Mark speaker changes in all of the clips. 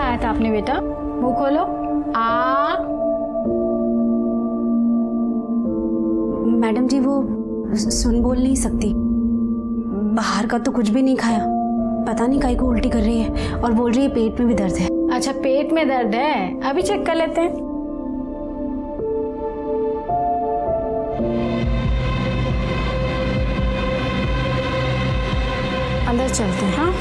Speaker 1: खाया था आपने बेटा? मुंह खोलो।
Speaker 2: मैडम जी वो सुन बोल नहीं सकती। बाहर का तो कुछ भी नहीं खाया। पता नहीं काहे को उल्टी कर रही है और बोल रही है पेट में भी दर्द है।
Speaker 1: अच्छा, पेट में दर्द है, अभी चेक कर लेते हैं। अंदर चलते हैं। हाँ,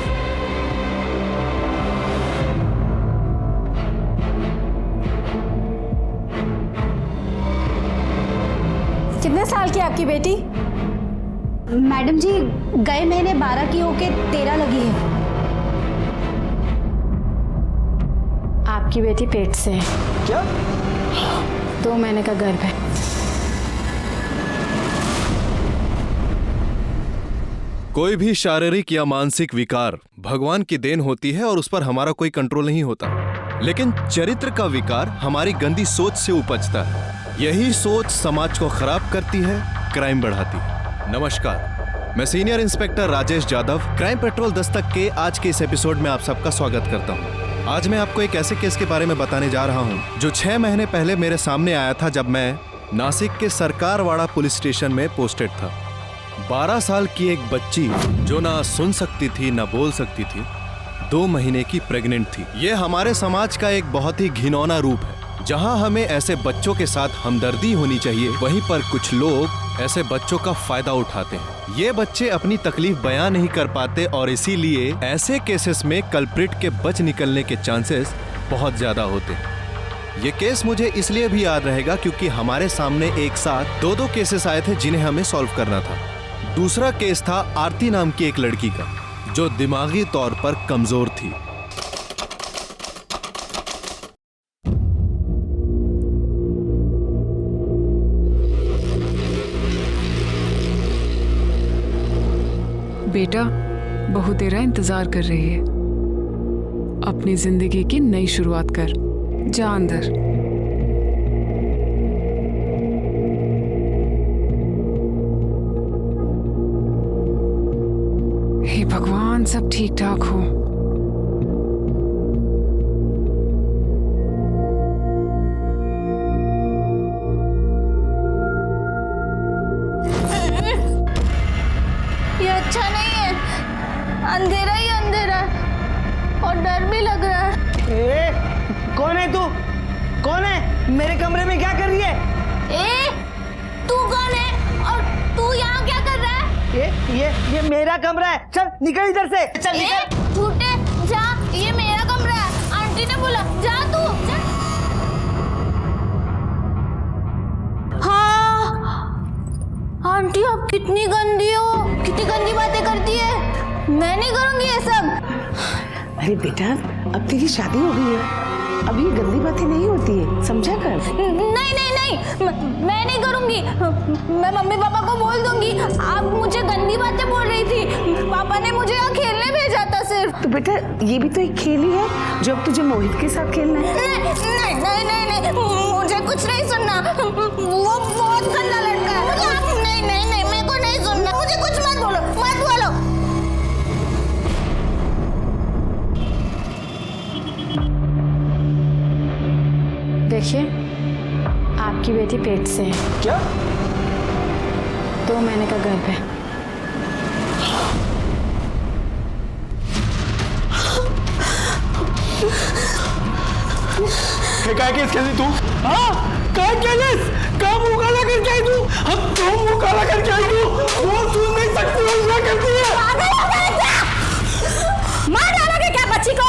Speaker 1: कितने साल की आपकी बेटी?
Speaker 2: मैडम जी गए महीने 12 की होके 13 लगी है।
Speaker 1: आपकी बेटी पेट से है।
Speaker 3: क्या?
Speaker 1: 2 महीने का गर्भ है।
Speaker 4: कोई भी शारीरिक या मानसिक विकार भगवान की देन होती है और उस पर हमारा कोई कंट्रोल नहीं होता, लेकिन चरित्र का विकार हमारी गंदी सोच से उपजता है। यही सोच समाज को खराब करती है, क्राइम बढ़ाती है। नमस्कार, मैं senior inspector Rajesh Jadhav crime petrol Dastak के आज के इस एपिसोड में आप सबका स्वागत करता हूं। आज मैं आपको एक ऐसे केस के बारे में बताने जा रहा हूं जो 6 महीने पहले मेरे सामने आया था, जब मैं नासिक के सरकारवाड़ा पुलिस स्टेशन में पोस्टेड था। 12 साल की एक बच्ची जो ना सुन सकती थी ना बोल सकती थी, 2 महीने की प्रेग्नेंट थी। ये हमारे समाज का एक बहुत ही घिनौना रूप है। जहां हमें ऐसे बच्चों के साथ हमदर्दी होनी चाहिए, वहीं पर कुछ लोग ऐसे बच्चों का फायदा उठाते हैं। ये बच्चे अपनी तकलीफ बयां नहीं कर पाते और इसीलिए ऐसे केसेस में कल्प्रिट के बच निकलने के चांसेस बहुत ज्यादा होते हैं। ये केस मुझे इसलिए भी याद रहेगा क्योंकि हमारे सामने एक साथ 2 केसेस आए थे जिन्हें हमें सॉल्व करना था। दूसरा केस था आरती नाम की एक लड़की का, जो दिमागी तौर पर कमजोर थी।
Speaker 5: बेटा बहुत तेरा इंतजार कर रही है। अपनी जिंदगी की नई शुरुआत कर। जा अंदर। हे भगवान, सब ठीक ठाक हो।
Speaker 6: ये अच्छा नहीं है। अंधेरा ही अंधेरा है और डर भी लग रहा है।
Speaker 3: ए, कौन है तू? कौन है? मेरे कमरे में क्या कर रही है?
Speaker 6: तू कौन है और तू यहाँ क्या कर रहा है?
Speaker 3: ये मेरा कमरा है। चल निकल इधर से। चल निकल।
Speaker 6: झूठे, जा, ये मेरा कमरा है। आंटी ने बोला जा तू जा। हाँ, आंटी आप कितनी गंदी हो, कितनी गंदी बातें करती है। मैं नहीं करूंगी ये सब।
Speaker 7: अरे बेटा, अब तेरी शादी हो गई है, अब ये गंदी बातें नहीं होती है, समझा कर।
Speaker 6: नहीं नहीं नहीं, मैं नहीं करूंगी। मैं मम्मी पापा को बोल दूंगी आप मुझे गंदी बातें बोल रही थी। पापा ने मुझे यहाँ खेलने भेजा था सिर्फ।
Speaker 7: तो बेटा ये भी तो एक खेल ही है जो अब तुझे मोहित के साथ खेलना है।
Speaker 6: नहीं नहीं नहीं नहीं, मुझे कुछ नहीं सुनना। वो बहुत गंदा लड़का है। नहीं नहीं नहीं, मेरे को नहीं सुनना। मुझे कुछ मत बोलो, मत बोलो।
Speaker 1: देखिए, आपकी बेटी पेट से है।
Speaker 3: क्या?
Speaker 1: 2 महीने का गर्भ है।
Speaker 3: क्या केस खेली तू? हाँ, क्या केस? क्या मुंह काला करके आई तू? हम तो मुंह काला करके आई तू? वो सुन नहीं सकती है, क्या करती है?
Speaker 6: पागल हो गए क्या? मार डालोगे क्या बच्ची को?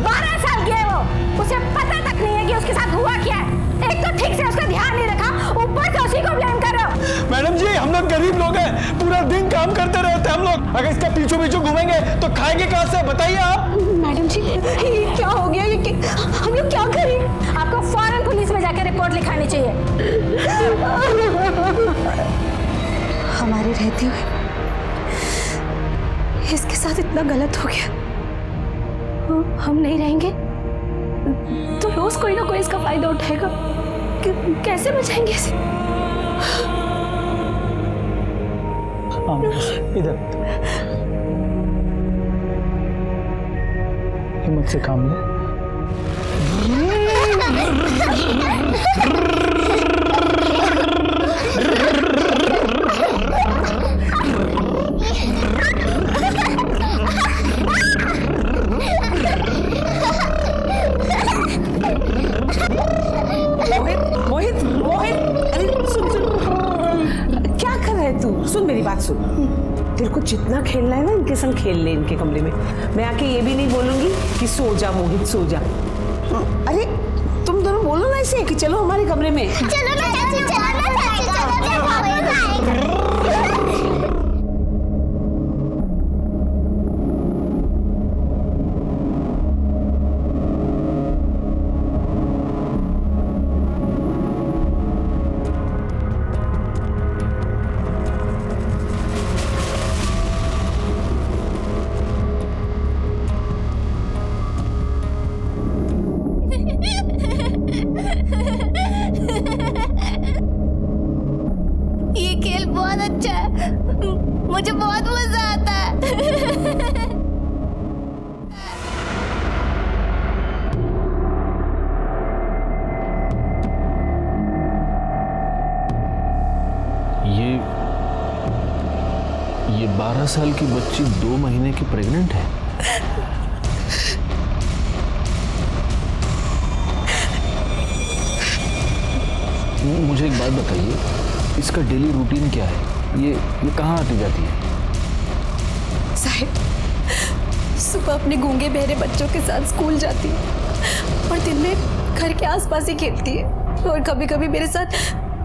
Speaker 6: 12 साल की है वो, उसे पता तक नहीं है कि उसके साथ हुआ क्या है। एक तो ठीक से उसका ध्यान नहीं रखा, ऊपर से उसी को ब्लेम कर रहे हो।
Speaker 3: मैडम जी, हम लोग गरीब लोग हैं, पूरा दिन काम करते रहते हैं हम लोग। अगर इसका पीछू पीछू घूमेंगे तो खाएंगे कहाँ से, बताइए आप।
Speaker 6: मैडम जी, ये क्या हो गया? हम लोग क्या करें? आपको फौरन पुलिस में जाकर रिपोर्ट लिखानी चाहिए।
Speaker 2: हमारे रहते हुए इसके साथ इतना गलत हो गया। हम नहीं रहेंगे तो रोज कोई ना कोई इसका फायदा उठाएगा। कैसे बचाएंगे इसे?
Speaker 3: इधर हिम्मत से काम ले।
Speaker 7: मोहित मोहित अरे सुन सुन, क्या कर रहा है तू? सुन मेरी बात सुन, तेरे को जितना खेलना है ना इनके संग खेल ले, इनके कमरे में। मैं आके ये भी नहीं बोलूंगी कि सो जा मोहित सो जा। अरे तुम दोनों बोलो ना ऐसे कि चलो हमारे कमरे में।
Speaker 8: चलो ना चाची, चलो ना चाची, चलो ना। ये खेल बहुत अच्छा है, मुझे बहुत मजा आता है।
Speaker 3: ये 12 साल की बच्ची 2 महीने की प्रेग्नेंट है। मुझे एक बात बताइए, इसका डेली रूटीन क्या है? ये कहाँ आती जाती है?
Speaker 2: साहिब, सुबह अपने गूंगे बहरे बच्चों के साथ स्कूल जाती है और दिन में घर के आसपास ही खेलती है, और कभी कभी मेरे साथ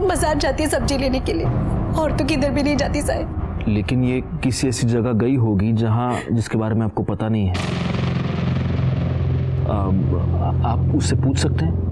Speaker 2: बाजार जाती है सब्जी लेने के लिए, और तो किधर भी नहीं जाती साहिब।
Speaker 3: लेकिन ये किसी ऐसी जगह गई होगी जिसके बारे में आपको पता नहीं है। आप उससे पूछ सकते हैं।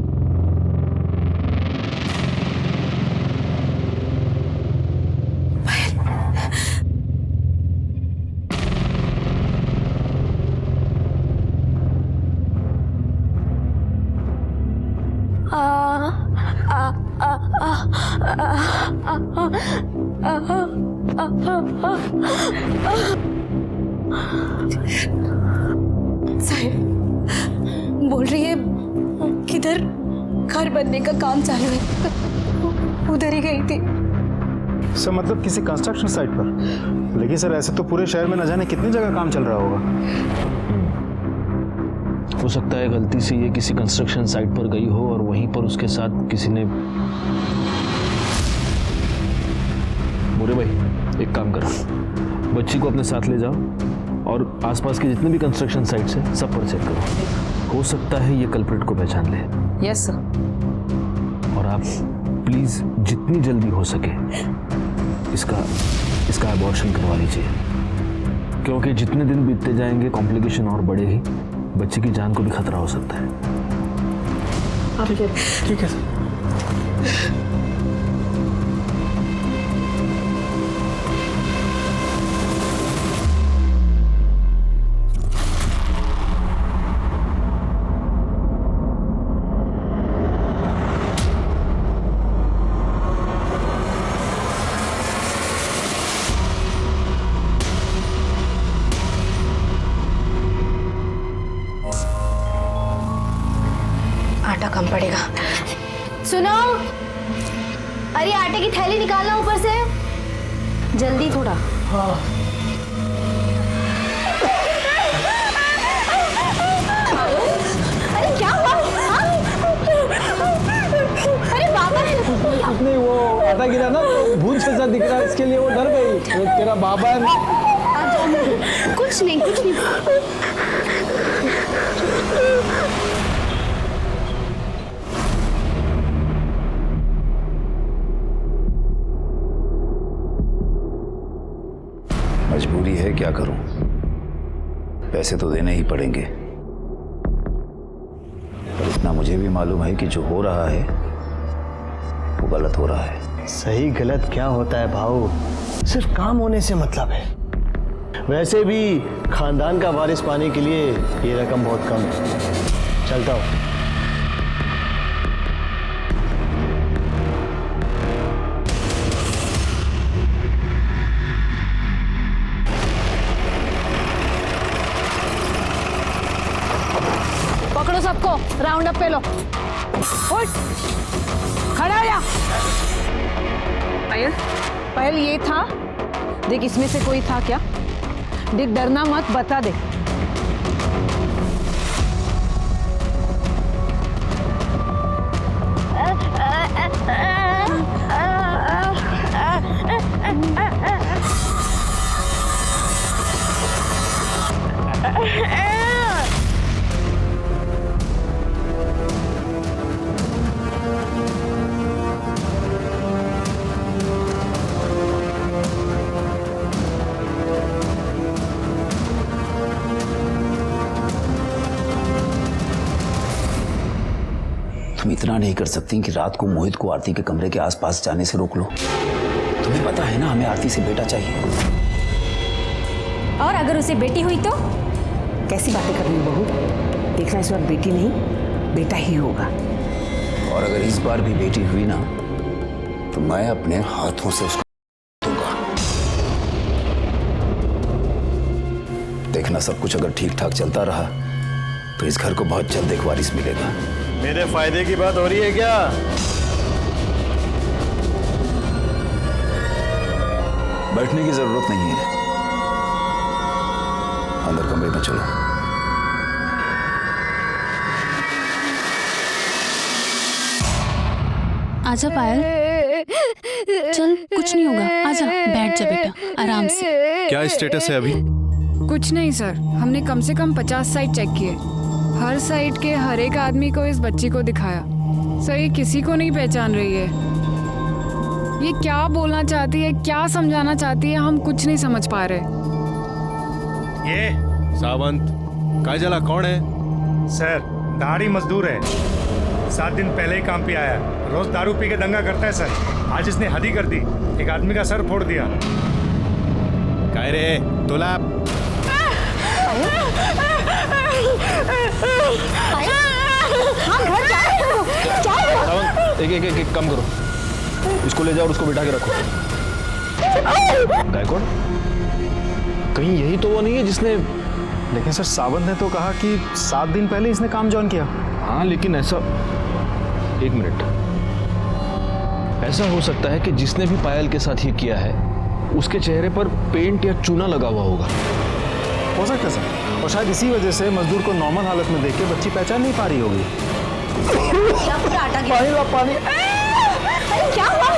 Speaker 2: साहिब बोल रही है किधर घर बनने का काम चालू है, उधर ही गई थी।
Speaker 9: सर मतलब किसी कंस्ट्रक्शन साइट पर? लेकिन सर ऐसे तो पूरे शहर में न जाने कितनी जगह काम चल रहा होगा।
Speaker 3: हो सकता है गलती से ये किसी कंस्ट्रक्शन साइट पर गई हो और वहीं पर उसके साथ किसी ने। मोरे भाई एक काम करो, बच्ची को अपने साथ ले जाओ और आसपास के जितने भी कंस्ट्रक्शन साइट्स हैं सब पर चेक करो। हो सकता है ये कल्प्रिट को पहचान ले।
Speaker 7: Yes sir.
Speaker 3: और आप प्लीज जितनी जल्दी हो सके इसका अबॉर्शन करवा लीजिए, क्योंकि जितने दिन बीतते जाएंगे कॉम्प्लिकेशन और बढ़ेगी, बच्चे की जान को भी खतरा हो सकता है।
Speaker 9: ठीक है सर।
Speaker 2: आटा कम पड़ेगा।
Speaker 8: सुनो, अरे आटे की थैली निकालना ऊपर से, जल्दी थोड़ा। अरे क्या हुआ? अरे बाबा
Speaker 9: नहीं वो आटा गिरा ना तो भूत जैसा दिख रहा है, इसके लिए वो डर गई। तेरा बाबा है।
Speaker 2: कुछ नहीं कुछ नहीं।
Speaker 10: मजबूरी है, क्या करूं, पैसे तो देने ही पड़ेंगे। पर इतना मुझे भी मालूम है कि जो हो रहा है वो गलत हो रहा है।
Speaker 11: सही गलत क्या होता है भाऊ, सिर्फ काम होने से मतलब है। वैसे भी खानदान का वारिस पाने के लिए ये रकम बहुत कम है। चलता हूँ।
Speaker 6: पकड़ो सबको, राउंड अप पे लो। उठ, खड़ा हो जा।
Speaker 7: पायल, पायल ये था, देख इसमें से कोई था क्या? देख डरना मत, बता दे।
Speaker 10: तुम इतना नहीं कर सकती कि रात को मोहित को आरती के कमरे के आसपास जाने से रोक लो? तुम्हें पता है ना हमें आरती से बेटा चाहिए।
Speaker 8: और अगर उसे बेटी हुई तो?
Speaker 7: कैसी बातें कर रही हो बहू? देखना इस बार बेटी नहीं, बेटा ही होगा।
Speaker 10: और अगर इस बार भी बेटी हुई ना तो मैं अपने हाथों से उसको दूंगा। देखना सब कुछ अगर ठीक ठाक चलता रहा तो इस घर को बहुत जल्द एक वारिस मिलेगा।
Speaker 11: मेरे फायदे की बात हो रही है क्या?
Speaker 10: बैठने की जरूरत नहीं है, अंदर कमरे में चलो।
Speaker 1: आजा पायल, चल कुछ नहीं होगा, आजा बैठ जा बेटा आराम से।
Speaker 4: क्या स्टेटस है अभी?
Speaker 5: कुछ नहीं सर, हमने कम से कम 50 साइट चेक किए। हर साइट के हर एक आदमी को इस बच्ची को दिखाया। सर ये किसी को नहीं पहचान रही है। ये क्या बोलना चाहती है, क्या समझाना चाहती है, हम कुछ नहीं समझ पा रहे।
Speaker 12: ये
Speaker 4: सावंत काजला कौन है?
Speaker 12: सर दाढ़ी मजदूर है, 7 दिन पहले ही काम पे आया। रोज दारू पी के दंगा करता है सर। आज इसने हद ही कर दी, एक आदमी का सर फोड़ दिया।
Speaker 4: काय रे तोला?
Speaker 6: हम घर जा रहे हैं।
Speaker 3: सावंत एक काम करो, इसको ले जाओ और उसको बिठा के रखो। गायकवाड़, कहीं यही तो वो नहीं है जिसने?
Speaker 9: लेकिन सर सावंत ने तो कहा कि 7 दिन पहले इसने काम ज्वाइन किया।
Speaker 3: हाँ लेकिन ऐसा, एक मिनट, ऐसा हो सकता है कि जिसने भी पायल के साथ ये किया है उसके चेहरे पर पेंट या चूना लगा हुआ होगा।
Speaker 9: हो सकता है सर, और शायद इसी वजह से मजदूर को नॉर्मल हालत में देख के बच्ची पहचान नहीं पा रही होगी।
Speaker 6: क्या पूरा आटा गिरा?
Speaker 11: पानी।
Speaker 6: अरे क्या हुआ?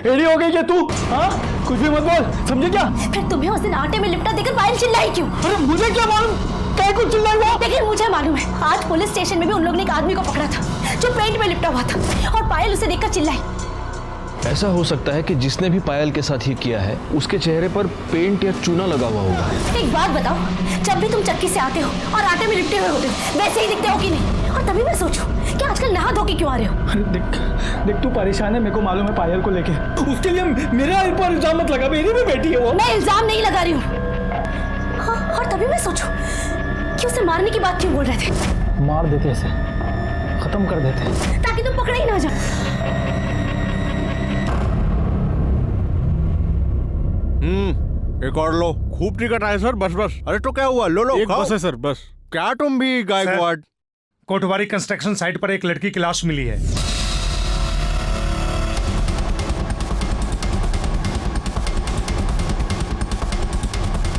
Speaker 11: एड़ी हो गई क्या तू? हाँ कुछ भी मत बोल, समझे क्या?
Speaker 6: फिर तुम्हें उस दिन आटे में लिपटा देकर पायल चिल्लाई क्यों?
Speaker 11: अरे मुझे क्या मालूम क्या कुछ चिल्लाई हुआ?
Speaker 6: लेकिन मुझे मालूम है, आज पुलिस स्टेशन में भी उन लोगों ने एक आदमी को पकड़ा था जो पेंट में लिपटा हुआ था और पायल उसे देखकर चिल्लाई।
Speaker 3: ऐसा हो सकता है कि जिसने भी पायल के साथ ये किया है उसके चेहरे पर पेंट या चूना लगा हुआ होगा।
Speaker 6: एक बात बताओ, जब भी तुम चक्की से आते हो और आटे में लिपटे हुए होते हो वैसे ही दिखते हो कि नहीं? और तभी मैं सोचूं कि आजकल नहा धो के क्यों आ रहे हो?
Speaker 11: अरे देख तू परेशान है, मेरे को मालूम है पायल को लेके। उसके लिए मेरे ऊपर इल्जाम मत लगा, मेरी भी बेटी है वो।
Speaker 6: मैं इल्जाम नहीं लगा रही हूँ। हाँ, और तभी मैं सोचूं कि उसे मारने की बात क्यों बोल रहे थे?
Speaker 11: मार देते ऐसे, खत्म कर देते
Speaker 6: ताकि तुम पकड़े ही ना जाओ।
Speaker 4: रिकॉर्ड लो। खूब टिकट आए सर, बस बस। अरे तो क्या हुआ, लो लो
Speaker 12: एक बस है सर, बस।
Speaker 4: क्या तुम भी गायकवाड़?
Speaker 12: कोटवारी कंस्ट्रक्शन साइट पर एक लड़की की लाश मिली है।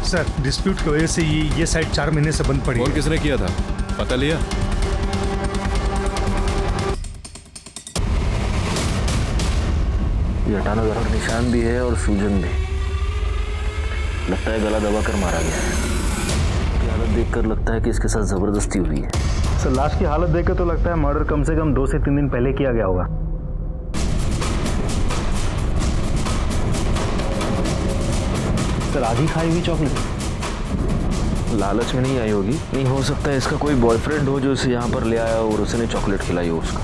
Speaker 12: सर डिस्प्यूट की वजह से ये साइट 4 महीने से बंद पड़ी है।
Speaker 4: कौन किसने किया था पता लिया?
Speaker 3: ये हटाना जरा, निशान भी है और सूजन भी। लगता है गला दबा कर मारा गया है। इसकी हालत देखकर लगता है कि इसके साथ जबरदस्ती हुई है।
Speaker 9: सर लाश की हालत देखकर तो लगता है मर्डर कम से कम 2 से 3 दिन पहले किया गया होगा। सर आधी खाई हुई चॉकलेट
Speaker 3: लालच में नहीं आई होगी। नहीं हो सकता है इसका कोई बॉयफ्रेंड हो जो इसे यहाँ पर ले आया और उसने चॉकलेट खिलाई हो उसको।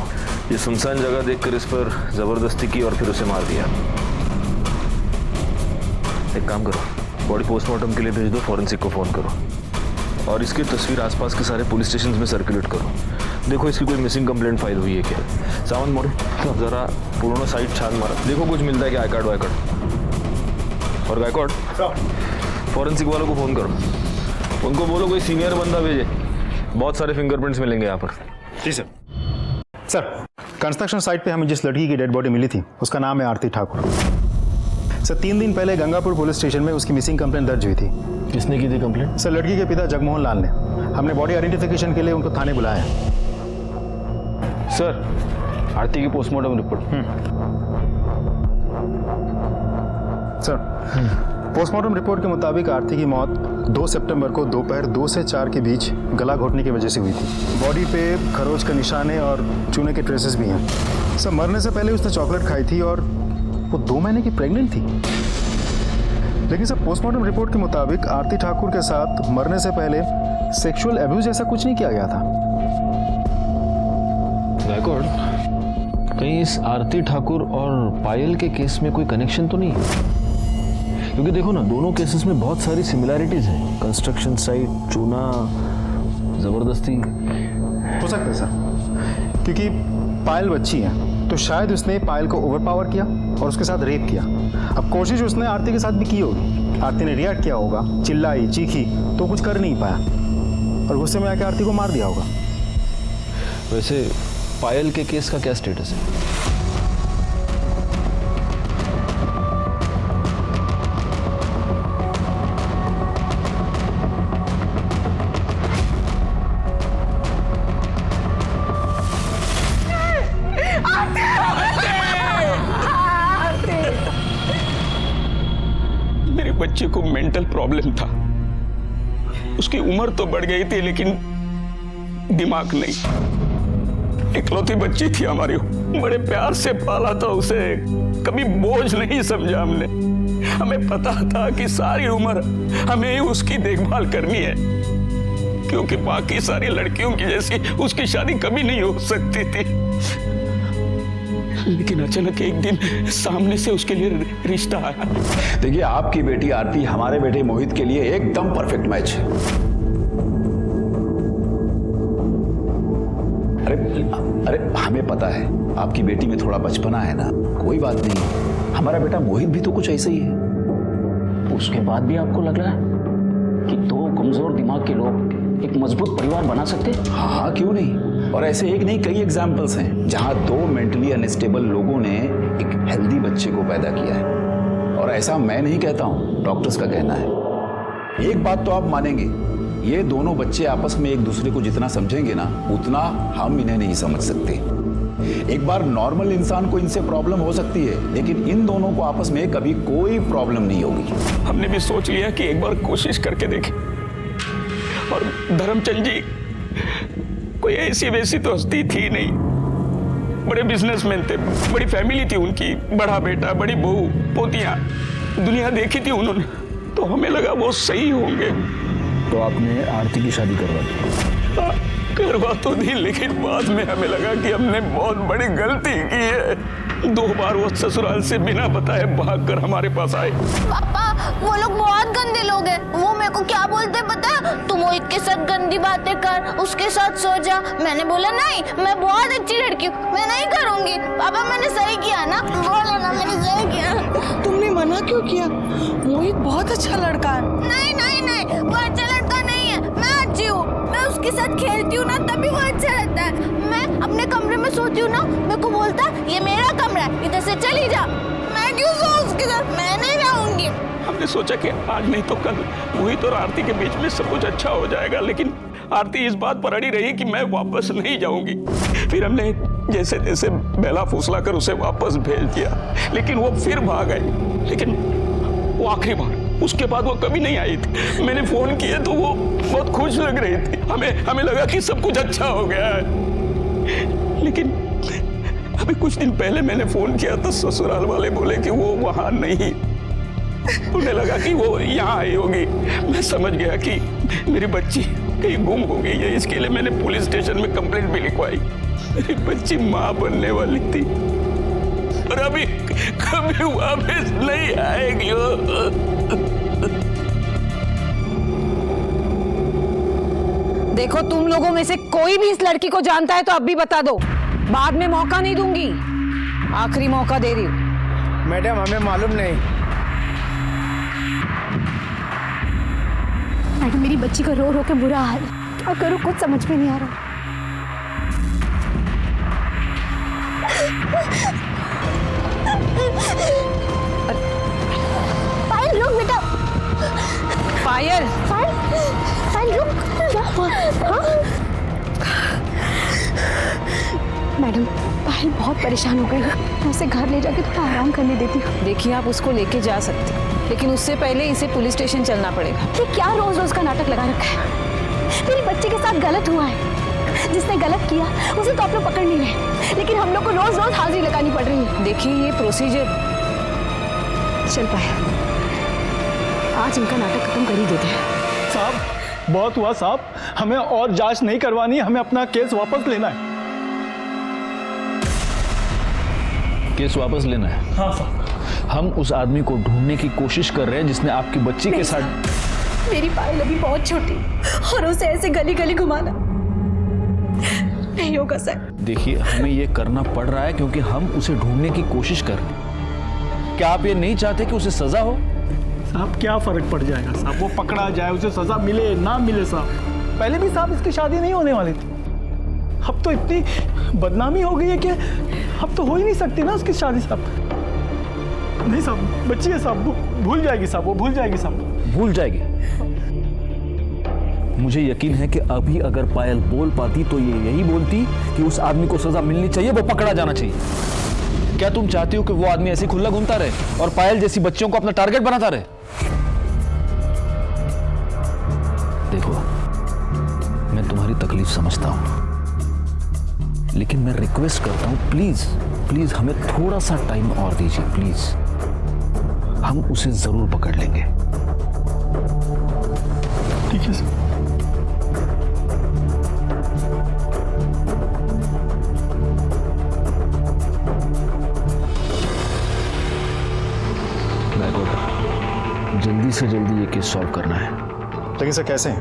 Speaker 3: ये सुनसान जगह देखकर इस पर जबरदस्ती की और फिर उसे मार दिया। एक काम करो, बॉडी पोस्टमार्टम के लिए भेज दो, फॉरेंसिक को फ़ोन करो और इसकी तस्वीर आसपास के सारे पुलिस स्टेशन में सर्कुलेट करो। देखो इसकी कोई मिसिंग कंप्लेंट फाइल हुई है क्या। सावंत मोरे ज़रा पूर्ण साइट छान मारा, देखो कुछ मिलता है क्या, आई कार्ड वाई कार्ड। और गायकवाड़ फॉरेंसिक वालों को फ़ोन करो। उनको बोलो कोई सीनियर बंदा भेजे, बहुत सारे फिंगरप्रिंट्स मिलेंगे यहाँ पर।
Speaker 9: जी सर। सर, कंस्ट्रक्शन साइट पे हमें जिस लड़की की डेड बॉडी मिली थी उसका नाम है आरती ठाकुर। सर, 3 दिन पहले गंगापुर पुलिस स्टेशन में उसकी मिसिंग कंप्लेंट दर्ज हुई थी।
Speaker 3: किसने की थी कंप्लेंट?
Speaker 9: सर, लड़की के पिता जगमोहन लाल ने। हमने बॉडी आइडेंटिफिकेशन के लिए उनको थाने बुलाया है।
Speaker 3: सर, आरती की postmortem report.
Speaker 9: Sir, postmortem report के मुताबिक आरती की मौत 2 सितंबर को दोपहर 2 से 4 के बीच गला घोटने की वजह से हुई थी। बॉडी पे खरोच के निशाने और चूने के ट्रेसेस भी हैं। सर, मरने से पहले उसने चॉकलेट खाई थी और वो 2 महीने की प्रेग्नेंट थी। लेकिन सर, पोस्टमार्टम रिपोर्ट के मुताबिक आरती ठाकुर के साथ मरने से पहले सेक्सुअल एब्यूज ऐसा कुछ नहीं किया गया था।
Speaker 3: गायकवाड़, कहीं इस आरती ठाकुर और पायल के केस में कोई कनेक्शन तो नहीं है? क्योंकि देखो ना, दोनों केसेस में बहुत सारी सिमिलैरिटीज हैं। कंस्ट्रक्शन साइट, चूना, जबरदस्ती।
Speaker 9: हो सकता है सर, क्योंकि पायल बच्ची है तो शायद उसने पायल को ओवरपावर किया और उसके साथ रेप किया। अब कोशिश उसने आरती के साथ भी की होगी। आरती ने रिएक्ट किया होगा, चिल्लाई, चीखी, तो कुछ कर नहीं पाया और गुस्से में आके आरती को मार दिया होगा।
Speaker 3: वैसे पायल के केस का क्या स्टेटस है?
Speaker 13: मेरे बच्चे को मेंटल प्रॉब्लम था। उसकी उम्र तो बढ़ गई थी लेकिन दिमाग नहीं। इकलौती बच्ची थी हमारी, बड़े प्यार से पाला था उसे, कभी बोझ नहीं समझा हमने। हमें पता था कि सारी उम्र हमें उसकी देखभाल करनी है, क्योंकि बाकी सारी लड़कियों की जैसी उसकी शादी कभी नहीं हो सकती थी। लेकिन अचानक एक दिन सामने से उसके लिए रिश्ता आया।
Speaker 10: देखिए, आपकी बेटी आरती हमारे बेटे मोहित के लिए एकदम परफेक्ट मैच है। अरे हमें पता है आपकी बेटी में थोड़ा बचपना है ना, कोई बात नहीं। हमारा बेटा मोहित भी तो कुछ ऐसे ही है।
Speaker 14: उसके बाद भी आपको लग रहा है कि 2 कमजोर दिमाग के लोग एक मजबूत परिवार बना सकते?
Speaker 10: हाँ, क्यों नहीं। और ऐसे एक नहीं, कई एग्जाम्पल्स हैं जहां 2 मेंटली अनस्टेबल लोगों ने एक हेल्दी बच्चे को पैदा किया है। और ऐसा मैं नहीं कहता हूं, डॉक्टर्स का कहना है। एक बात तो आप मानेंगे, ये दोनों बच्चे आपस में एक दूसरे को जितना समझेंगे ना, उतना हम इन्हें नहीं समझ सकते। एक बार नॉर्मल इंसान को इनसे प्रॉब्लम हो सकती है, लेकिन इन दोनों को आपस में कभी कोई प्रॉब्लम नहीं होगी।
Speaker 13: हमने भी सोच लिया कि एक बार कोशिश करके देखें। और धर्मचंद जी कोई ऐसी वैसी तो हस्ती थी नहीं, बड़े बिजनेसमैन थे, बड़ी फैमिली थी उनकी, बड़ा बेटा, बड़ी बहू, पोतियां, दुनिया देखी थी उन्होंने। तो हमें लगा वो सही होंगे।
Speaker 3: तो आपने आरती की शादी करवा दी?
Speaker 13: करवा तो दी, लेकिन बाद में हमें लगा कि हमने बहुत बड़ी गलती की है। 2 बार वो ससुराल से बिना बताए भागकर हमारे पास आए।
Speaker 8: पापा, वो लोग बहुत गंदे लोग हैं। वो मेरे को क्या बोलते पता है? तुम मोहित के साथ गंदी बातें कर, उसके साथ सो जा। मैंने बोला नहीं, मैं बहुत अच्छी लड़की हूँ, मैं नहीं करूँगी। पापा, मैंने सही किया ना? बोलो ना, मैंने सही किया।
Speaker 7: तुमने मना क्यों किया? मोहित बहुत अच्छा लड़का है।
Speaker 8: नहीं नहीं नहीं, वो अच्छा लड़का नहीं है। मैं अच्छी हूँ, मैं उसके साथ खेलती हूँ ना, तभी वो अच्छा लगता है। मैं अपने कमरे में सोती हूँ ना, मेरे को बोलता ये मेरा कमरा है, इधर से चली जा। मैं क्यों सोऊं उसके साथ? मैं नहीं रहूंगी।
Speaker 13: हमने सोचा कि आज नहीं तो कल मोहित और आरती के बीच में सब कुछ अच्छा हो जाएगा, लेकिन आरती इस बात पर अड़ी रही कि मैं वापस नहीं जाऊंगी। फिर हमने जैसे तैसे बेला फुसला कर उसे वापस भेज दिया, लेकिन वो फिर भाग आई। लेकिन वो आखिरी बार, उसके बाद वो कभी नहीं आई थी। मैंने फोन किए तो वो बहुत खुश लग रही थी। हमें लगा कि सब कुछ अच्छा हो गया है। लेकिन अभी कुछ दिन पहले मैंने फोन किया तो ससुराल वाले बोले कि वो वहां नहीं। उन्हें लगा कि वो यहाँ आई होगी। मैं समझ गया कि मेरी बच्ची कहीं गुम हो गई है। इसके लिए मैंने पुलिस स्टेशन में कंप्लेंट भी लिखवाई। मेरी बच्ची माँ बनने वाली थी और अभी कभी वापस नहीं आएगी।
Speaker 6: देखो, तुम लोगों में से कोई भी इस लड़की को जानता है तो अब भी बता दो, बाद में मौका नहीं दूंगी। आखिरी मौका दे रही हूँ।
Speaker 11: मैडम, हमें मालूम नहीं।
Speaker 6: मैडम मेरी बच्ची का रो रो के बुरा हाल, क्या करूँ कुछ समझ में नहीं आ रहा। पायल रुक बेटा।
Speaker 7: पायल
Speaker 6: पायल रुक। क्या हुआ? हाँ? मैडम पायल बहुत परेशान हो गई है, मैं उसे घर ले जाके थोड़ा आराम करने देती हूँ।
Speaker 7: देखिए आप उसको लेके जा सकते हैं, लेकिन उससे पहले इसे पुलिस स्टेशन चलना पड़ेगा।
Speaker 6: ये क्या रोज रोज का नाटक लगा रखा है? मेरी बच्ची के साथ गलत हुआ है, जिसने गलत किया उसे तो आप लोग पकड़ नहीं रहे, लेकिन हम लोग को रोज रोज हाजिरी लगानी पड़ रही है।
Speaker 7: देखिए ये प्रोसीजर
Speaker 6: चल पाए, आज इनका नाटक खत्म कर ही देते हैं।
Speaker 15: साहब बहुत हुआ साहब, हमें और जांच नहीं करवानी है, हमें अपना केस वापस लेना है।
Speaker 3: केस वापस लेना है?
Speaker 15: हाँ साहब।
Speaker 3: हम उस आदमी को ढूंढने की कोशिश कर रहे हैं जिसने आपकी बच्ची के साथ।
Speaker 2: मेरी पायल अभी बहुत छोटी और उसे ऐसे गली गली घुमाना नहीं होगा सर।
Speaker 3: देखिए हमें ये करना पड़ रहा है क्योंकि हम उसे ढूंढने की कोशिश कर रहे हैं। क्या आप ये नहीं चाहते कि उसे सजा हो?
Speaker 15: साहब क्या फर्क पड़ जाएगा साहब, वो पकड़ा जाए, उसे सजा मिले ना मिले साहब। पहले भी साहब इसकी शादी नहीं होने वाली थी, अब तो इतनी बदनामी हो गई है कि अब तो हो ही नहीं सकती ना उसकी शादी साहब। नहीं साहब बच्ची है साहब, भूल जाएगी साहब, वो भूल जाएगी साहब।
Speaker 3: भूल जाएगी? मुझे यकीन है कि अभी अगर पायल बोल पाती तो ये यही बोलती कि उस आदमी को सजा मिलनी चाहिए, वो पकड़ा जाना चाहिए। क्या तुम चाहती हो कि वो आदमी ऐसे खुला घूमता रहे और पायल जैसी बच्चियों को अपना टारगेट बनाता रहे? देखो मैं तुम्हारी तकलीफ समझता हूं, लेकिन मैं रिक्वेस्ट करता हूं प्लीज प्लीज हमें थोड़ा सा टाइम और दीजिए प्लीज। हम उसे जरूर पकड़ लेंगे।
Speaker 15: ठीक है सर।
Speaker 3: जल्दी से जल्दी ये केस सॉल्व करना है।
Speaker 9: लेकिन सर कैसे?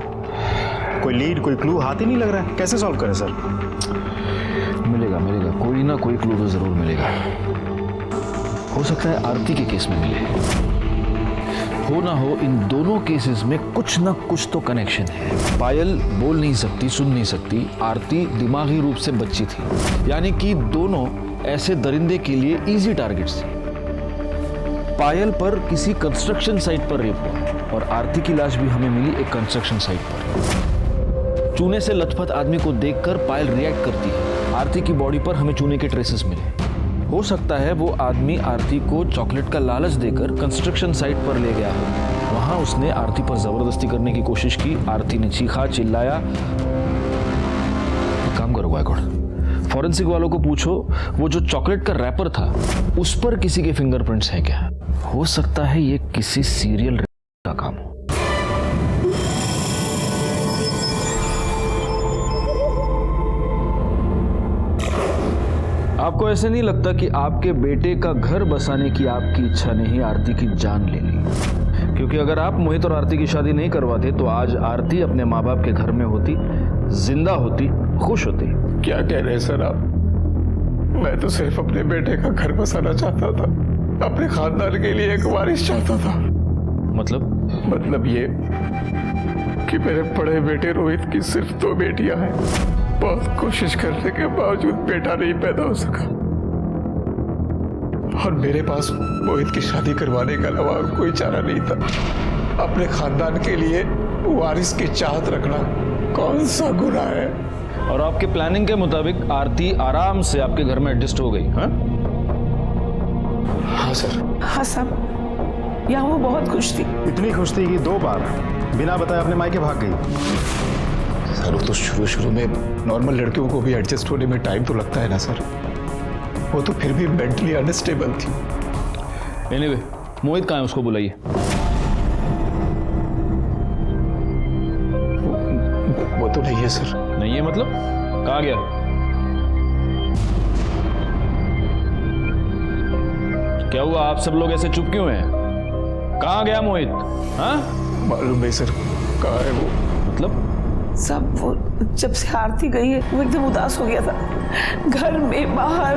Speaker 9: कोई लीड, कोई क्लू हाथ ही नहीं लग रहा है, कैसे सॉल्व करें सर?
Speaker 3: मिलेगा मिलेगा, कोई ना कोई क्लू तो जरूर मिलेगा। हो सकता है आरती के केस में मिले, हो ना हो इन दोनों केसेस में कुछ ना कुछ तो कनेक्शन है। पायल बोल नहीं सकती, सुन नहीं सकती, आरती दिमागी रूप से बच्ची थी, यानी कि दोनों ऐसे दरिंदे के लिए इजी टारगेट्स थे। पायल पर किसी कंस्ट्रक्शन साइट पर रेप हुआ और आरती की लाश भी हमें मिली एक कंस्ट्रक्शन साइट पर। चूने से लथपथ आदमी को देखकर पायल रिएक्ट करती है, आरती की बॉडी पर हमें चूने के ट्रेसेस मिले। हो सकता है वो आदमी आरती को चॉकलेट का लालच देकर कंस्ट्रक्शन साइट पर ले गया हो, वहां उसने आरती पर जबरदस्ती करने की कोशिश की, आरती ने चीखा चिल्लाया। काम करो गायकवाड़, फॉरेंसिक वालों को पूछो वो जो चॉकलेट का रैपर था उस पर किसी के फिंगरप्रिंट्स हैं क्या? हो सकता है ये किसी सीरियल का काम हो। आपको ऐसे नहीं लगता कि आपके बेटे का घर बसाने की आपकी इच्छा ने ही आरती की जान ले ली? क्योंकि अगर आप मोहित और आरती की शादी नहीं करवाते तो आज आरती अपने माँ बाप के घर में होती, जिंदा होती, खुश होती।
Speaker 13: क्या कह रहे हैं सर आप? मैं तो सिर्फ अपने बेटे का घर बसाना चाहता था, अपने खानदान के लिए एक वारिस चाहता था।
Speaker 3: मतलब
Speaker 13: ये कि मेरे बड़े बेटे रोहित की सिर्फ 2 बेटियां हैं। बहुत कोशिश करने के बावजूद बेटा नहीं पैदा हो सका और मेरे पास मोहित की शादी करवाने के अलावा और कोई चारा नहीं था। अपने खानदान के लिए वारिस की चाहत रखना कौन सा गुनाह है?
Speaker 3: और आपके प्लानिंग के मुताबिक आरती आराम से आपके घर में एडजस्ट हो गई?
Speaker 13: हाँ सर।
Speaker 7: हाँ साहब, यहाँ वो बहुत खुश थी,
Speaker 9: इतनी खुश थी कि 2 बार बिना बताए अपने मायके भाग गई।
Speaker 13: सर वो तो शुरू में नॉर्मल लड़कियों को भी एडजस्ट होने में टाइम तो लगता है ना सर, वो तो फिर भी मेंटली अनस्टेबल थी।
Speaker 3: एनीवे, मोहित कहाँ है? उसको बुलाइए।
Speaker 13: वो तो नहीं है सर।
Speaker 3: नहीं है मतलब? कहाँ गया? क्या हुआ, आप सब लोग ऐसे चुप क्यों हैं? कहाँ गया मोहित? हाँ
Speaker 13: मालूम नहीं सर, कहाँ है वो?
Speaker 3: मतलब
Speaker 7: सब वो जब से आरती गई है वो एकदम उदास हो गया था। घर में, बाहर,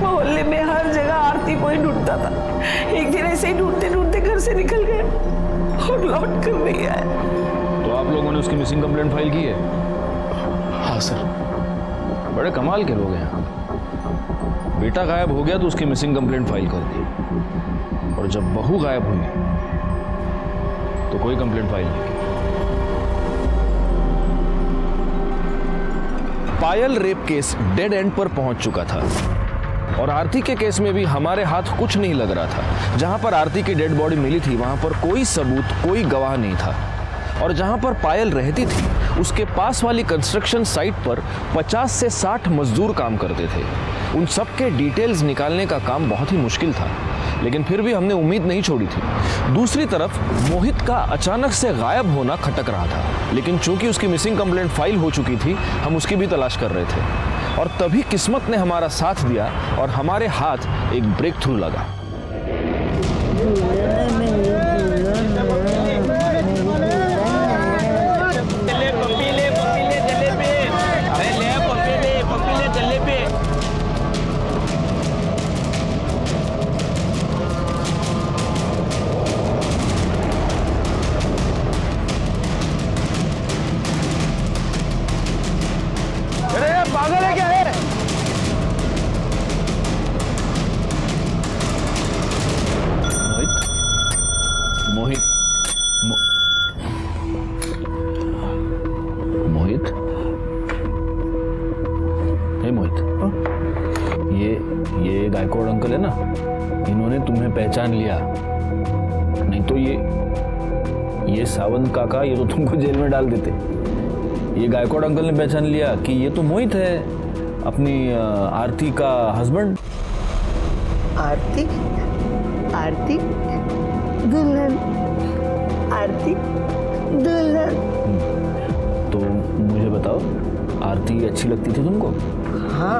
Speaker 7: मोहल्ले में, हर जगह आरती को ही ढूंढता था। एक दिन ऐसे ही ढूंढते ढूंढते घर से निकल गया और लौट कर नहीं आया।
Speaker 3: तो आप उसकी मिसिंग कंप्लेंट फाइल की है?
Speaker 10: हाँ सर।
Speaker 3: बड़े कमाल के लोग हैं। बेटा गायब हो गया तो उसकी मिसिंग कंप्लेंट फाइल कर दी, और जब बहू गायब हुई तो कोई कंप्लेंट फाइल नहीं की। पायल रेप केस डेड एंड पर पहुंच चुका था, और आरती के केस में भी हमारे हाथ कुछ नहीं लग रहा था। जहां पर आरती की डेड बॉडी मिली थी वहां पर कोई सबूत, कोई गवाह नहीं था, और जहां पर पायल रहती थी उसके पास वाली कंस्ट्रक्शन साइट पर 50 से 60 मजदूर काम करते थे। उन सब के डिटेल्स निकालने का काम बहुत ही मुश्किल था, लेकिन फिर भी हमने उम्मीद नहीं छोड़ी थी। दूसरी तरफ मोहित का अचानक से गायब होना खटक रहा था, लेकिन चूंकि उसकी मिसिंग कंप्लेंट फाइल हो चुकी थी, हम उसकी भी तलाश कर रहे थे। और तभी किस्मत ने हमारा साथ दिया और हमारे हाथ एक ब्रेक थ्रू लगा।
Speaker 11: पागल है क्या है?
Speaker 3: मोहित, मोहित, हे मोहित, ये गायकवाड़ अंकल है ना, इन्होंने तुम्हें पहचान लिया। नहीं तो ये सावंत काका, ये तो तुमको जेल में डाल देते। ये गायकवाड़ अंकल ने पहचान लिया कि ये तो मोहित है, अपनी आरती का हस्बैंड।
Speaker 7: आरती? आरती दुल्हन, आरती दुल्हन।
Speaker 3: तो मुझे बताओ, आरती अच्छी लगती थी तुमको?
Speaker 7: हाँ,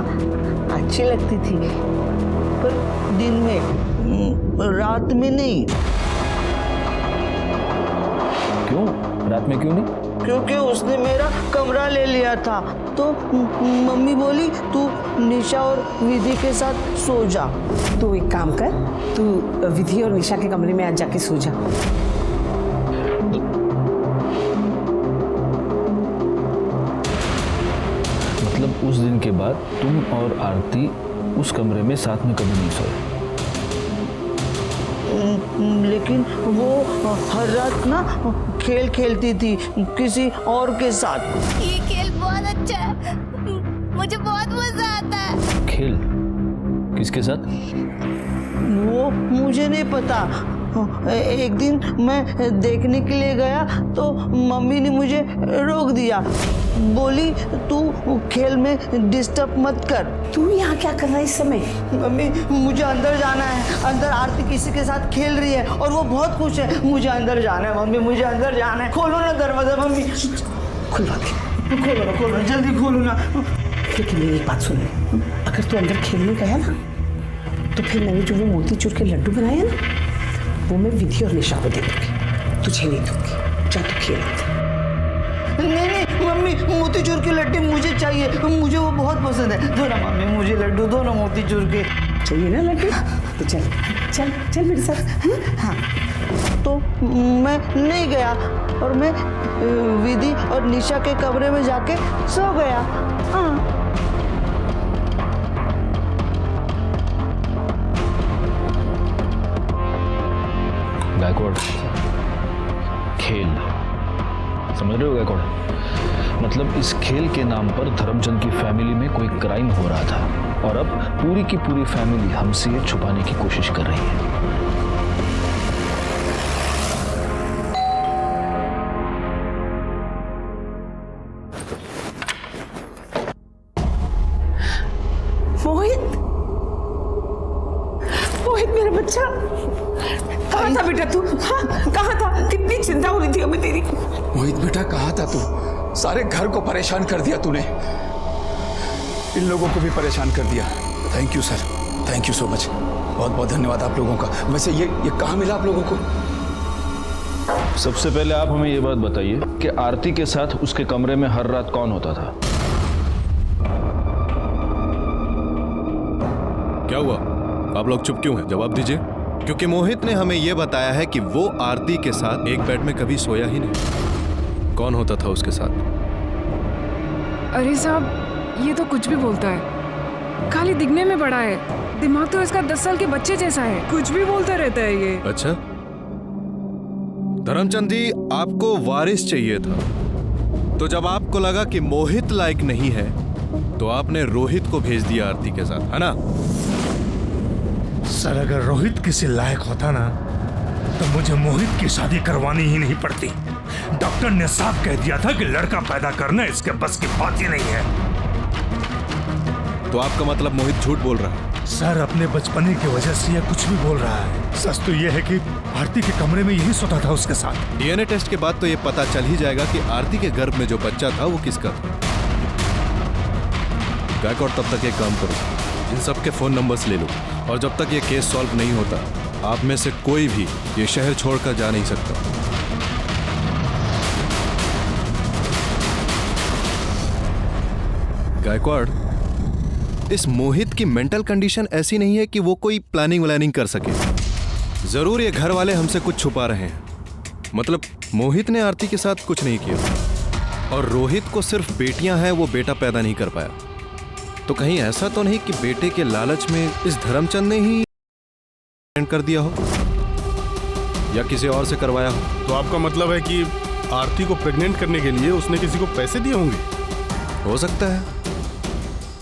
Speaker 7: अच्छी लगती थी, पर दिन में, रात में नहीं।
Speaker 3: क्यों? रात में क्यों नहीं?
Speaker 7: क्योंकि उसने मेरा कमरा ले लिया था, तो मम्मी बोली तू निशा और विधि के साथ सो जा।
Speaker 2: तू एक काम कर, तू विधि और निशा के कमरे में आज जाके सो जा।
Speaker 3: मतलब उस दिन के बाद तुम और आरती उस कमरे में साथ में कभी नहीं सोए?
Speaker 7: लेकिन वो हर रात ना खेल खेलती थी किसी और के साथ।
Speaker 8: ये खेल बहुत अच्छा है, मुझे बहुत मजा आता है।
Speaker 3: खेल? किसके साथ?
Speaker 7: वो मुझे नहीं पता। एक दिन मैं देखने के लिए गया तो मम्मी ने मुझे रोक दिया, बोली तू खेल में डिस्टर्ब मत कर।
Speaker 2: तू यहाँ क्या कर रहा है इस समय?
Speaker 7: मम्मी मुझे अंदर जाना है, अंदर आरती किसी के साथ खेल रही है और वो बहुत खुश है। मुझे अंदर जाना है मम्मी, मुझे अंदर जाना है। खोलो ना दरवाजा मम्मी।
Speaker 2: खुलवा के
Speaker 7: खोलो जल्दी खोलो ना।
Speaker 2: लेकिन मेरी एक बात सुन, अगर तू अंदर खेलने गया ना तो फिर मैंने जो वो मोतीचूर के लड्डू बनाए हैं ना, वो मैं विधि और निशा को दे दूंगी, तुझे नहीं दूंगी। जा तू खेल।
Speaker 7: नहीं मम्मी, मोतीचूर के लड्डू मुझे चाहिए, मुझे वो बहुत पसंद है। दो ना मम्मी मुझे लड्डू, दो ना मोतीचूर के।
Speaker 2: चाहिए ना लड्डू? तो चल चल चल मेरे साथ।
Speaker 7: हाँ, तो मैं नहीं गया और मैं विधि और निशा के कमरे में जाके सो गया। हाँ।
Speaker 3: गायकवाड़, खेल समझ रहे हो गायकवाड़? मतलब इस खेल के नाम पर धर्मचंद की फैमिली में कोई क्राइम हो रहा था, और अब पूरी की पूरी फैमिली हमसे ये छुपाने की कोशिश कर रही है।
Speaker 2: मोहित मेरा बच्चा, कहाँ था बेटा तू? हाँ, कहाँ था? कितनी चिंता हो रही थी हमें तेरी।
Speaker 10: मोहित बेटा कहाँ था तू? सारे घर को परेशान कर दिया तूने, इन लोगों को भी परेशान कर दिया। Thank you sir, thank you so much, बहुत बहुत धन्यवाद आप लोगों का। वैसे ये कहाँ मिला आप लोगों को?
Speaker 3: सबसे पहले आप हमें ये बात बताइए कि आरती के साथ उसके कमरे में हर रात कौन होता था?
Speaker 4: क्या हुआ? आप लोग चुप क्यों हैं? जवाब दीजिए। क्योंकि मोहित ने हमें यह बताया है कि वो आरती के साथ एक बेड में कभी सोया ही नहीं। कौन होता था उसके साथ?
Speaker 5: अरे साहब, ये तो कुछ भी बोलता है, खाली दिखने में बड़ा है, दिमाग तो इसका 10 साल के बच्चे जैसा है, कुछ भी बोलता रहता है ये।
Speaker 4: अच्छा, धर्मचंद जी, आपको वारिस चाहिए था, तो जब आपको लगा कि मोहित लायक नहीं है तो आपने रोहित को भेज दिया आरती के साथ, है ना?
Speaker 12: सर, अगर रोहित किसी लायक होता ना तो मुझे मोहित की शादी करवानी ही नहीं पड़ती। डॉक्टर ने साफ कह दिया था कि लड़का पैदा करना इसके बस की बात ही नहीं है।
Speaker 4: तो आपका मतलब मोहित झूठ बोल रहा है?
Speaker 12: सर, अपने बचपने की वजह से यह कुछ भी बोल रहा है। सच तो यह है कि आरती के कमरे में यही सोता था उसके साथ।
Speaker 4: डीएनए टेस्ट के बाद तो यह पता चल ही जाएगा कि आरती के गर्भ में जो बच्चा था वो किसका था। गायकवाड़, तब तक एक काम करो, इन सब के फोन नंबर्स ले लो, और जब तक ये केस सॉल्व नहीं होता आप में से कोई भी ये शहर छोड़कर जा नहीं सकता। गायकवाड़, इस मोहित की मेंटल कंडीशन ऐसी नहीं है कि वो कोई प्लानिंग कर सके। जरूर ये घर वाले हमसे कुछ छुपा रहे हैं। मतलब मोहित ने आरती के साथ कुछ नहीं किया, और रोहित को सिर्फ बेटियां हैं, वो बेटा पैदा नहीं कर पाया। तो कहीं ऐसा तो नहीं कि बेटे के लालच में इस धर्मचंद ने ही कर दिया हो या किसी और से करवाया हो?
Speaker 16: तो आपका मतलब है कि आरती को प्रेग्नेंट करने के लिए उसने किसी को पैसे दिए होंगे?
Speaker 4: हो सकता है।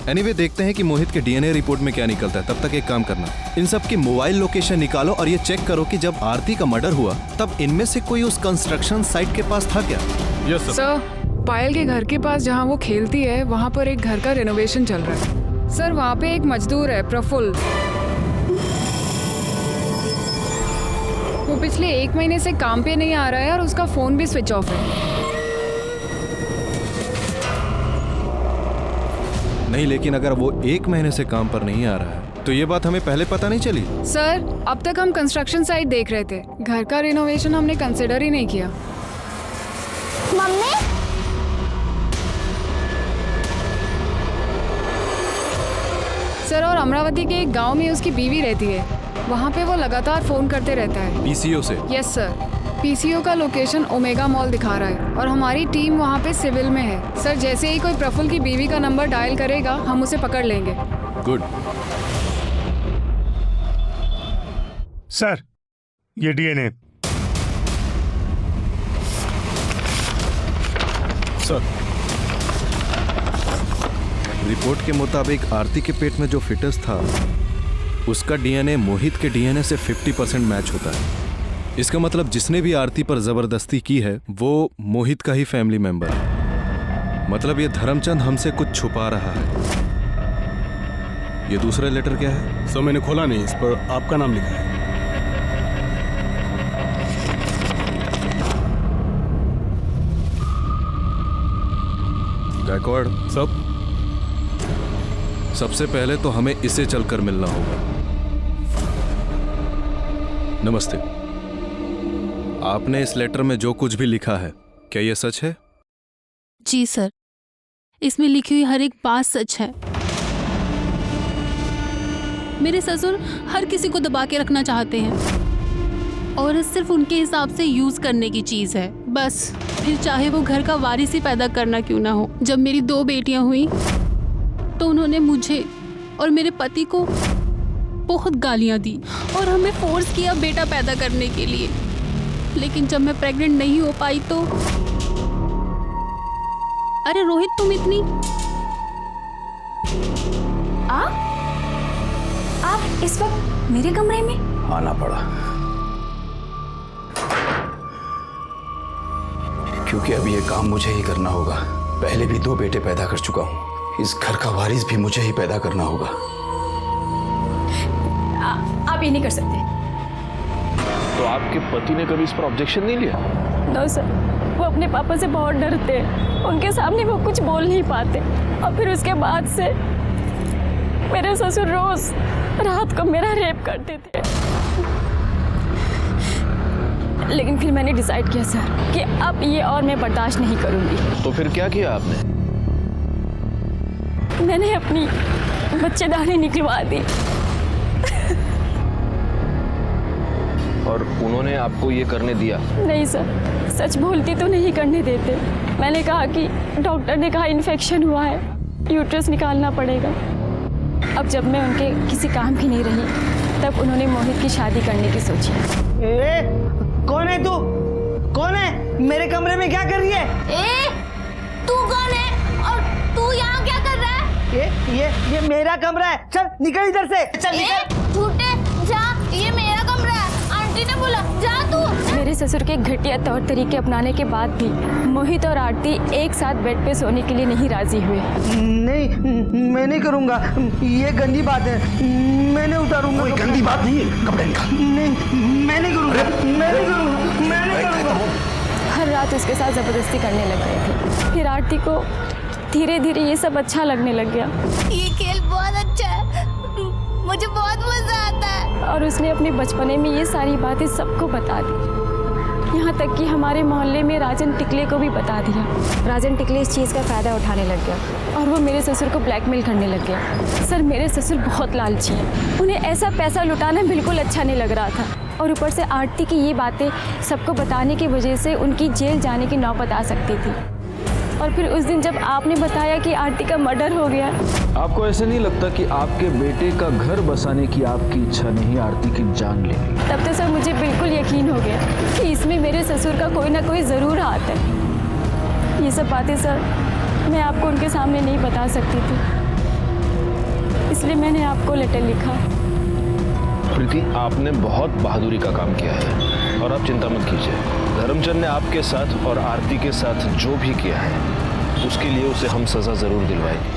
Speaker 4: एनीवे, देखते हैं कि मोहित के डीएनए रिपोर्ट में क्या निकलता है। तब तक एक काम करना, इन सब की मोबाइल लोकेशन निकालो और ये चेक करो कि जब आरती का मर्डर हुआ तब इनमें से कोई उस कंस्ट्रक्शन साइट के पास था क्या?
Speaker 16: यस
Speaker 5: सर, पायल के घर के पास जहाँ वो खेलती है वहाँ पर एक घर का रेनोवेशन चल रहा है। सर, वहाँ पे एक मजदूर है, प्रफुल्ल। वो पिछले 1 महीने से काम पे नहीं आ रहा है और उसका फोन भी स्विच ऑफ है।
Speaker 4: नहीं, लेकिन अगर वो 1 महीने से काम पर नहीं आ रहा है तो ये बात हमें पहले पता नहीं चली।
Speaker 5: सर, अब तक हम कंस्ट्रक्शन साइट देख रहे थे, घर का रेनोवेशन हमने कंसिडर ही नहीं किया।
Speaker 8: मम्मी,
Speaker 5: सर, और अमरावती के एक गांव में उसकी बीवी रहती है, वहाँ पे वो लगातार फोन करते रहता है।
Speaker 4: पीसीओ से?
Speaker 5: यस सर, पीसीओ का लोकेशन ओमेगा मॉल दिखा रहा है और हमारी टीम वहाँ पे सिविल में है। सर, जैसे ही कोई प्रफुल्ल की बीवी का नंबर डायल करेगा हम उसे पकड़ लेंगे।
Speaker 4: गुड।
Speaker 12: सर, ये डीएनए।
Speaker 4: सर, रिपोर्ट के मुताबिक आरती के पेट में जो फिटस था उसका डीएनए मोहित के डीएनए से 50% मैच होता है। इसका मतलब जिसने भी आरती पर जबरदस्ती की है वो मोहित का ही फैमिली मेंबर है। मतलब ये धर्मचंद हमसे कुछ छुपा रहा है। ये दूसरा लेटर क्या है?
Speaker 16: सर, मैंने खोला नहीं, इस पर आपका नाम लिखा है।
Speaker 4: गायकवाड़, सबसे पहले तो हमें इसे चलकर मिलना होगा। नमस्ते। आपने इस लेटर में जो कुछ भी लिखा है क्या ये सच है?
Speaker 1: जी सर, इसमें लिखी हुई हर एक बात सच है। मेरे ससुर हर किसी को दबा के रखना चाहते हैं और सिर्फ उनके हिसाब से यूज करने की चीज है बस, फिर चाहे वो घर का वारिस ही पैदा करना क्यों ना हो। जब मेरी 2 बेटियां हुई तो उन्होंने मुझे और मेरे पति को बहुत गालियां दी और हमें फोर्स किया बेटा पैदा करने के लिए। लेकिन जब मैं प्रेग्नेंट नहीं हो पाई तो अरे रोहित, तुम इतनी
Speaker 6: आप इस वक्त मेरे कमरे में?
Speaker 10: आना पड़ा क्योंकि अब ये काम मुझे ही करना होगा। पहले भी 2 बेटे पैदा कर चुका हूं, इस घर का वारिस भी मुझे ही पैदा करना होगा।
Speaker 2: आप ये नहीं कर सकते।
Speaker 3: तो आपके पति ने कभी इस पर ऑब्जेक्शन नहीं लिया?
Speaker 6: नो सर, वो अपने पापा से बहुत डरते हैं, उनके सामने वो कुछ बोल नहीं पाते। और फिर उसके बाद से मेरे ससुर रोज रात को मेरा रेप करते थे। लेकिन फिर मैंने डिसाइड किया सर कि अब ये और मैं बर्दाश्त नहीं करूंगी।
Speaker 3: तो फिर क्या किया आपने?
Speaker 6: मैंने अपनी बच्चेदानी निकलवा दी।
Speaker 3: और उन्होंने आपको ये करने दिया?
Speaker 17: नहीं सर, सच बोलती तो नहीं करने देते। मैंने कहा कि डॉक्टर ने कहा इन्फेक्शन हुआ है, यूट्रस निकालना पड़ेगा। अब जब मैं उनके किसी काम की नहीं रही तब उन्होंने मोहित की शादी करने की सोची।
Speaker 11: कौन है तू? कौन है? मेरे कमरे में क्या कर रही है?
Speaker 8: तू कौन है और तू यहाँ क्या कर रहा है?
Speaker 11: ये मेरा कमरा है, चल निकल इधर से, चल निकल।
Speaker 8: झूठे, जा, ये मेरा कमरा है, आंटी ने बोला, जा तू।
Speaker 17: मेरे ससुर के घटिया तौर तरीके अपनाने के बाद भी मोहित और आरती एक साथ बेड पे सोने के लिए नहीं राजी हुए।
Speaker 11: नहीं, मैं नहीं करूँगा, ये गंदी बात है, मैं नहीं उतारूंगा।
Speaker 10: कोई गंदी बात नहीं है, कपड़े निकाल।
Speaker 11: नहीं, मैं नहीं करूँगा, मैं नहीं करूँगा, मैं नहीं करूँगा।
Speaker 17: हर रात उसके साथ जबरदस्ती करने लग गए थे। फिर आरती को धीरे धीरे ये सब अच्छा लगने लग गया।
Speaker 8: ये खेल बहुत अच्छा है, मुझे बहुत मजा आता है।
Speaker 17: और उसने अपने बचपने में ये सारी बातें सबको बता दी, यहाँ तक कि हमारे मोहल्ले में राजन टिकले को भी बता दिया। राजन टिकले इस चीज़ का फ़ायदा उठाने लग गया और वो मेरे ससुर को ब्लैकमेल करने लग गया। सर, मेरे ससुर बहुत लालची हैं, उन्हें ऐसा पैसा लुटाना बिल्कुल अच्छा नहीं लग रहा था। और ऊपर से आरती की ये बातें सबको बताने की वजह से उनकी जेल जाने की नौबत आ सकती थी। और फिर उस दिन जब आपने बताया कि आरती का मर्डर हो गया।
Speaker 3: आपको ऐसे नहीं लगता कि आपके बेटे का घर बसाने की आपकी इच्छा नहीं आरती की जान लेनी?
Speaker 17: तब तो सर मुझे बिल्कुल यकीन हो गया कि इसमें मेरे ससुर का कोई ना कोई ज़रूर हाथ है। ये सब बातें सर मैं आपको उनके सामने नहीं बता सकती थी, इसलिए मैंने आपको लेटर लिखा।
Speaker 3: प्रीति, आपने बहुत बहादुरी का काम किया है और आप चिंता मत कीजिए। धर्मचंद ने आपके साथ और आरती के साथ जो भी किया है उसके लिए उसे हम सजा जरूर दिलवाएंगे।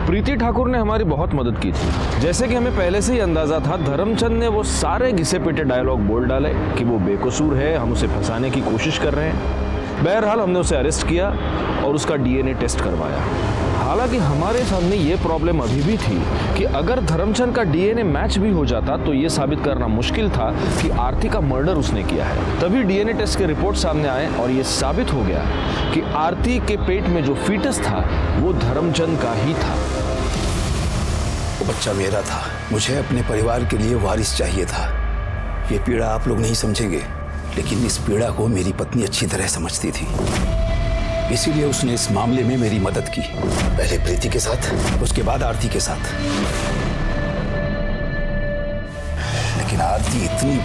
Speaker 3: प्रीति ठाकुर ने हमारी बहुत मदद की थी। जैसे कि हमें पहले से ही अंदाजा था, धर्मचंद ने वो सारे घिसे पिटे डायलॉग बोल डाले कि वो बेकसूर है, हम उसे फंसाने की कोशिश कर रहे हैं। बहरहाल हमने उसे अरेस्ट किया और उसका डीएनए टेस्ट करवाया। हालांकि हमारे सामने ये प्रॉब्लम अभी भी थी कि अगर धर्मचंद का डीएनए मैच भी हो जाता तो ये साबित करना मुश्किल था कि आरती का मर्डर उसने किया है। तभी डीएनए टेस्ट के रिपोर्ट सामने आए और ये साबित हो गया कि आरती के पेट में जो फीटस था वो धर्मचंद का ही था।
Speaker 10: वो बच्चा मेरा था, मुझे अपने परिवार के लिए वारिस चाहिए था। ये पीड़ा आप लोग नहीं समझेंगे, लेकिन इस पीड़ा को मेरी पत्नी अच्छी तरह समझती थी, इसीलिए उसने इस मामले में मेरी मदद की। पहले प्रीति के साथ, उसके बाद आरती के साथ। लेकिन आरती इतनी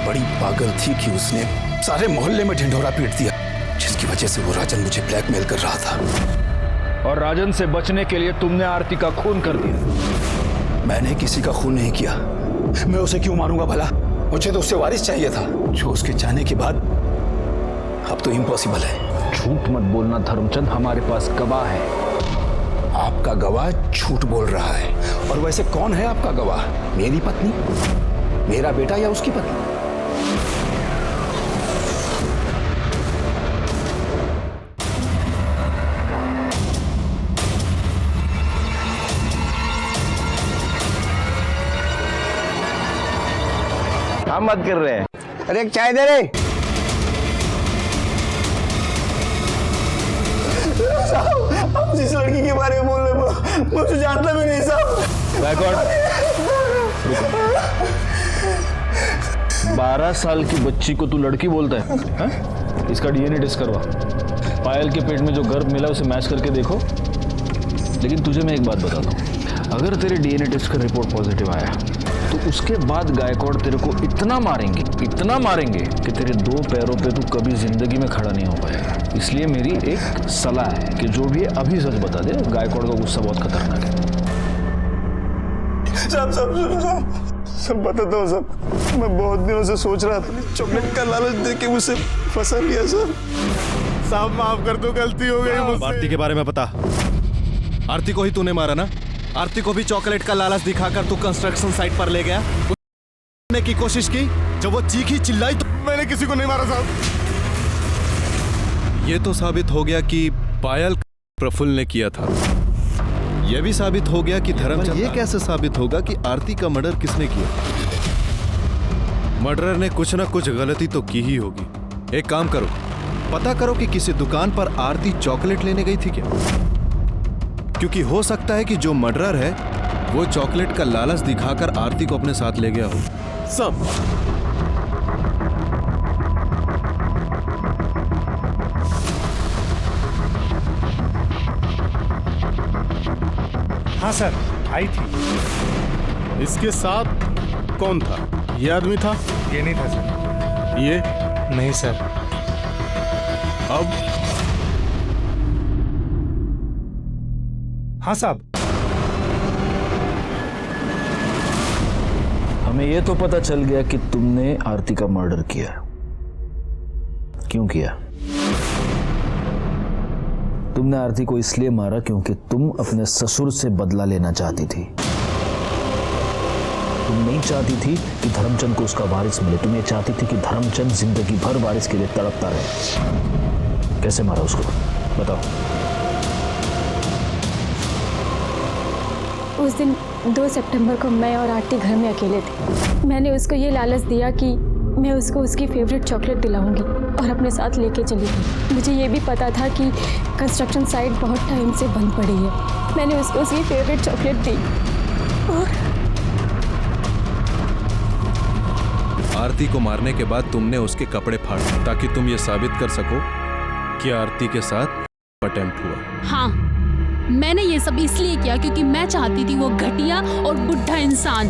Speaker 10: बड़ी पागल थी कि उसने सारे मोहल्ले में ढिंढोरा पीट दिया, जिसकी वजह से वो राजन मुझे ब्लैकमेल कर रहा था।
Speaker 3: और राजन से बचने के लिए तुमने आरती का खून कर दिया।
Speaker 10: मैंने किसी का खून नहीं किया, मैं उसे क्यों मारूंगा भला? मुझे तो उससे वारिस चाहिए था, जो उसके जाने के बाद अब तो इम्पॉसिबल है।
Speaker 3: झूठ मत बोलना धर्मचंद, हमारे पास गवाह है।
Speaker 10: आपका गवाह झूठ बोल रहा है। और वैसे कौन है आपका गवाह? मेरी पत्नी, मेरा बेटा या उसकी पत्नी?
Speaker 11: हम मत कर रहे हैं। अरे एक चाय दे रे।
Speaker 9: आप जिस लड़की के बारे में बोल रहे हैं मुझे जानता भी नहीं साहब।
Speaker 3: 12 साल की बच्ची को तू लड़की बोलता है, हा? इसका डीएनए टेस्ट करवा। पायल के पेट में जो गर्भ मिला उसे मैच करके देखो। लेकिन तुझे मैं एक बात बताता हूँ, अगर तेरे डीएनए टेस्ट का रिपोर्ट पॉजिटिव आया तो उसके बाद गायकवाड़ तेरे को इतना मारेंगे कि तेरे 2 पैरों पे तू कभी जिंदगी में खड़ा नहीं हो पाएगा। इसलिए मेरी एक सलाह है कि जो भी है अभी सच बता दे। गायकवाड़ का गुस्सा बहुत खतरनाक है।
Speaker 9: सब बताता हूँ सब। मैं बहुत दिनों से सोच रहा था, चॉकलेट का लालच देके मुझे फंसा लिया सर।
Speaker 16: साहब माफ कर दो, गलती हो गई मुझसे।
Speaker 4: आरती के बारे में बता। आरती को ही तूने मारा ना? आरती को भी चॉकलेट का लालच दिखाकर तू कंस्ट्रक्शन साइट पर ले गया, उसने की कोशिश की। जब वो चीखी चिल्लाई तो
Speaker 16: मैंने किसी को नहीं मारा साहब।
Speaker 4: ये तो साबित हो गया कि पायल प्रफुल्ल ने किया था। यह भी साबित हो गया कि धर्मचंद। ये कैसे साबित होगा कि आरती का मर्डर किसने किया? मर्डरर ने कुछ ना कुछ गलती तो की ही होगी। एक काम करो, पता करो कि किसी दुकान पर आरती चॉकलेट लेने गई थी क्या? क्योंकि हो सकता है कि जो मर्डरर है वो चॉकलेट का लालच दिखाकर आरती को अपने साथ ले गया हो।
Speaker 16: सब।
Speaker 12: हाँ सर, आई थी।
Speaker 16: इसके साथ कौन था? ये आदमी था?
Speaker 12: ये नहीं था सर।
Speaker 16: ये
Speaker 12: नहीं सर।
Speaker 16: अब?
Speaker 12: हाँ साहब।
Speaker 3: हमें यह तो पता चल गया कि तुमने आरती का मर्डर किया। क्यों किया? तुमने आरती को इसलिए मारा क्योंकि तुम अपने ससुर से बदला लेना चाहती थी। तुम नहीं चाहती थी कि धर्मचंद को उसका वारिस मिले। तुम ये चाहती थी कि धर्मचंद जिंदगी भर वारिस के लिए तड़पता रहे। कैसे मारा उसको, बताओ।
Speaker 17: उस दिन 2 सितंबर को मैं और आरती घर में अकेले थे। मैंने उसको ये लालच दिया कि मैं उसको उसकी फेवरेट चॉकलेट दिलाऊंगी और अपने साथ लेके चली गई। मुझे ये भी पता था कि कंस्ट्रक्शन साइट बहुत टाइम से बंद पड़ी है। मैंने उसको उसकी फेवरेट चॉकलेट दी और
Speaker 4: आरती को मारने के बाद तुमने उसके कपड़े फाड़े ताकि तुम ये साबित कर सको कि आरती के साथ अटेम्प्ट हुआ।
Speaker 1: हाँ, मैंने ये सब इसलिए किया क्योंकि मैं चाहती थी वो घटिया और बुढ़ा इंसान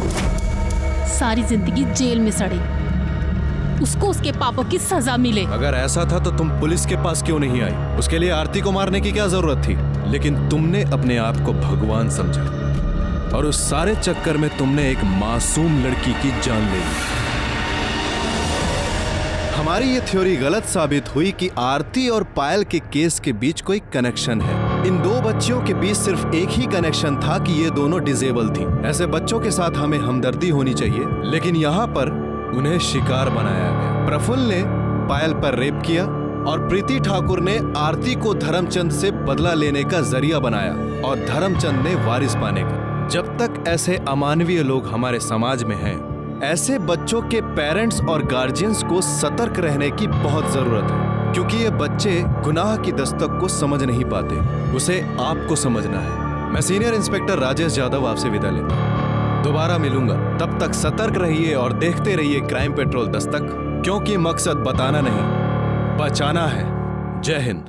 Speaker 1: सारी जिंदगी जेल में सड़े, उसको उसके पापों की सजा मिले।
Speaker 4: अगर ऐसा था तो तुम पुलिस के पास क्यों नहीं आई? उसके लिए आरती को मारने की क्या जरूरत थी? लेकिन तुमने अपने आप को भगवान समझा और उस सारे चक्कर में तुमने एक मासूम लड़की की जान ले ली। हमारी ये थ्योरी गलत साबित हुई कि आरती और पायल के केस के बीच कोई कनेक्शन है। इन दो बच्चियों के बीच सिर्फ एक ही कनेक्शन था कि ये दोनों डिसेबल थी। ऐसे बच्चों के साथ हमें हमदर्दी होनी चाहिए, लेकिन यहाँ पर उन्हें शिकार बनाया गया। प्रफुल्ल ने पायल पर रेप किया और प्रीति ठाकुर ने आरती को धर्मचंद से बदला लेने का जरिया बनाया और धर्मचंद ने वारिस पाने का। जब तक ऐसे अमानवीय लोग हमारे समाज में हैं, ऐसे बच्चों के पेरेंट्स और गार्जियंस को सतर्क रहने की बहुत जरूरत है, क्योंकि ये बच्चे गुनाह की दस्तक को समझ नहीं पाते। उसे आपको समझना है। मैं सीनियर इंस्पेक्टर राजेश यादव आपसे विदा लेता हूं। दोबारा मिलूंगा, तब तक सतर्क रहिए और देखते रहिए क्राइम पेट्रोल दस्तक, क्योंकि मकसद बताना नहीं, बचाना है। जय हिंद।